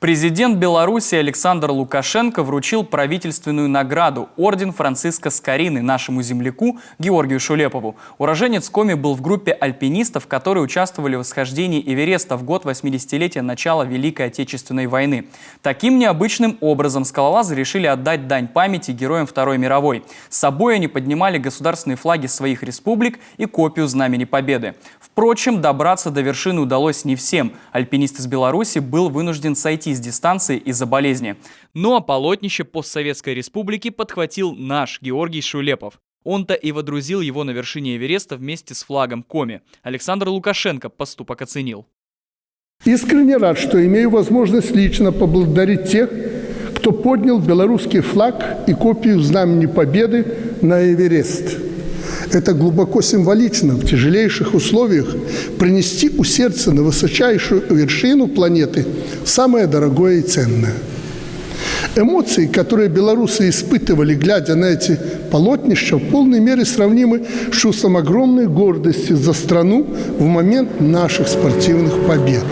Президент Беларуси Александр Лукашенко вручил правительственную награду орден Франциска Скорины нашему земляку Георгию Шулепову. Уроженец Коми был в группе альпинистов, которые участвовали в восхождении Эвереста в год 80-летия начала Великой Отечественной войны. Таким необычным образом скалолазы решили отдать дань памяти героям Второй мировой. С собой они поднимали государственные флаги своих республик и копию Знамени Победы. Впрочем, добраться до вершины удалось не всем. Альпинист из Беларуси был вынужден сойти с дистанции из-за болезни. Ну а полотнище постсоветской республики подхватил наш Георгий Шулепов. Он-то и водрузил его на вершине Эвереста вместе с флагом Коми. Александр Лукашенко поступок оценил. Искренне рад, что имею возможность лично поблагодарить тех, кто поднял белорусский флаг и копию Знамени Победы на Эверест. Это глубоко символично в тяжелейших условиях принести у сердца на высочайшую вершину планеты самое дорогое и ценное. Эмоции, которые белорусы испытывали, глядя на эти полотнища, в полной мере сравнимы с чувством огромной гордости за страну в момент наших спортивных побед.